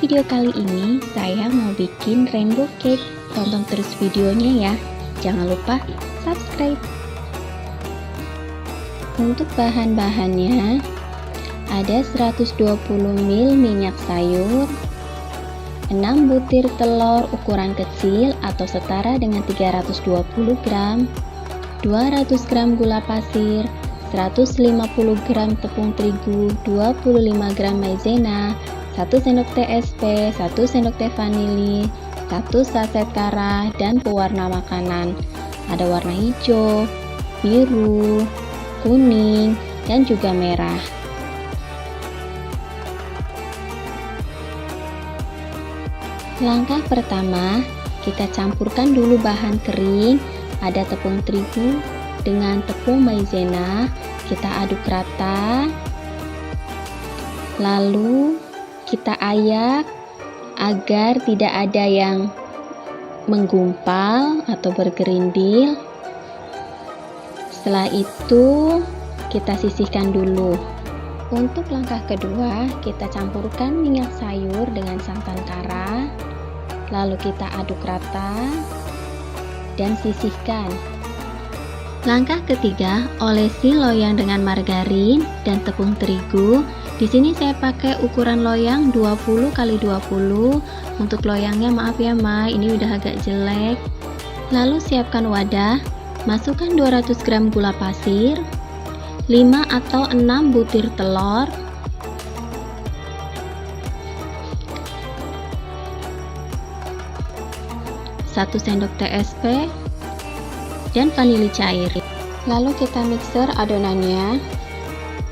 video kali ini saya mau bikin rainbow cake. Tonton terus videonya ya. Jangan lupa subscribe. Untuk bahan-bahannya ada 120 ml minyak sayur, 6 butir telur ukuran kecil atau setara dengan 320 gram, 200 gram gula pasir, 150 gram tepung terigu, 25 gram maizena, 1 sendok teh SP, 1 sendok teh vanili, 1 saset kara, dan pewarna makanan. Ada warna hijau, biru, kuning, dan juga merah. Langkah pertama, kita campurkan dulu bahan kering. Ada tepung terigu dengan tepung maizena. Kita aduk rata. Lalu kita ayak agar tidak ada yang menggumpal atau bergerindil. Setelah itu kita sisihkan dulu. Untuk langkah kedua, kita campurkan minyak sayur dengan santan kara. Lalu kita aduk rata dan sisihkan. Langkah ketiga, olesi loyang dengan margarin dan tepung terigu. Di sini saya pakai ukuran loyang 20 x 20. Untuk loyangnya maaf ya Ma, ini udah agak jelek. Lalu siapkan wadah, masukkan 200 gram gula pasir, 5 atau 6 butir telur, 1 sendok teh SP, dan vanili cair. Lalu kita mixer adonannya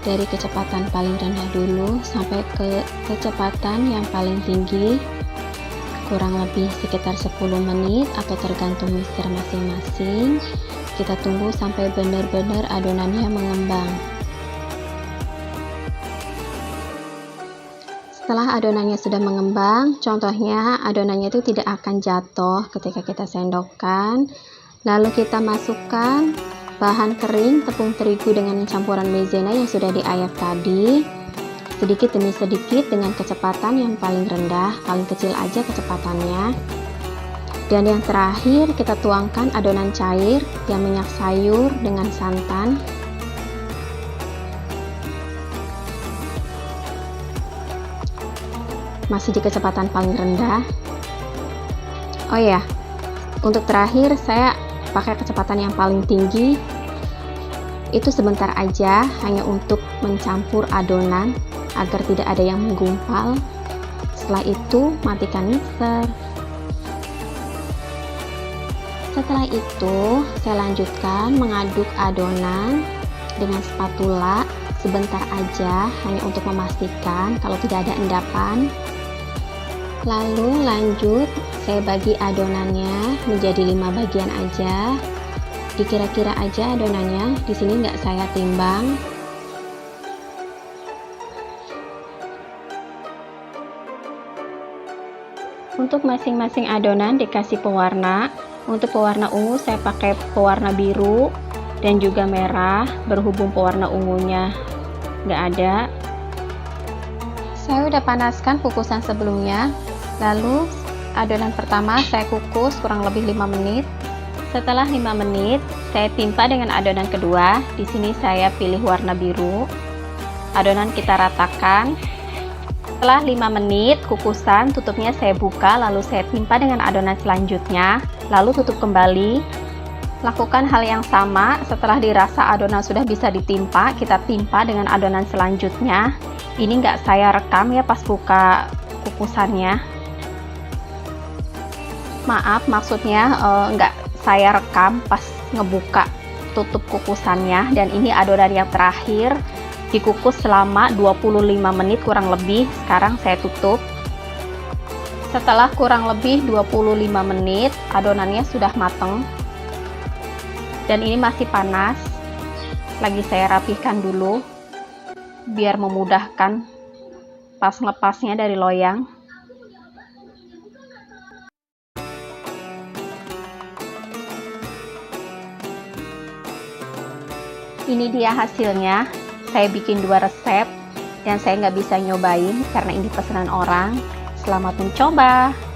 dari kecepatan paling rendah dulu sampai ke kecepatan yang paling tinggi, kurang lebih sekitar 10 menit atau tergantung mixer masing-masing. Kita tunggu sampai benar-benar adonannya mengembang. Setelah adonannya sudah mengembang, contohnya adonannya itu tidak akan jatuh ketika kita sendokkan. Lalu kita masukkan bahan kering tepung terigu dengan campuran maizena yang sudah diayak tadi, sedikit demi sedikit dengan kecepatan yang paling rendah, paling kecil aja kecepatannya. Dan yang terakhir kita tuangkan adonan cair yang minyak sayur dengan santan. Masih di kecepatan paling rendah. Oh ya, untuk terakhir saya pakai kecepatan yang paling tinggi. Itu sebentar aja, hanya untuk mencampur adonan agar tidak ada yang menggumpal. Setelah itu matikan mixer. Setelah itu saya lanjutkan mengaduk adonan dengan spatula sebentar aja, hanya untuk memastikan kalau tidak ada endapan. Lalu lanjut saya bagi adonannya menjadi 5 bagian aja. Dikira-kira aja adonannya, di sini nggak saya timbang. Untuk masing-masing adonan dikasih pewarna. Untuk pewarna ungu saya pakai pewarna biru dan juga merah, berhubung pewarna ungunya nggak ada. Saya udah panaskan kukusan sebelumnya. Lalu adonan pertama saya kukus kurang lebih 5 menit. Setelah 5 menit, saya timpa dengan adonan kedua. Di sini saya pilih warna biru. Adonan kita ratakan. Setelah 5 menit kukusan, tutupnya saya buka, lalu saya timpa dengan adonan selanjutnya, lalu tutup kembali. Lakukan hal yang sama. Setelah dirasa adonan sudah bisa ditimpa, kita timpa dengan adonan selanjutnya. Ini nggak saya rekam ya pas buka kukusannya. Maaf, maksudnya nggak saya rekam pas ngebuka tutup kukusannya. Dan ini adonan yang terakhir, dikukus selama 25 menit kurang lebih. Sekarang saya tutup. Setelah kurang lebih 25 menit, adonannya sudah mateng. Dan ini masih panas. Lagi saya rapihkan dulu biar memudahkan pas ngepasnya dari loyang. Ini dia hasilnya. Saya bikin 2 resep dan saya nggak bisa nyobain karena ini pesanan orang. Selamat mencoba!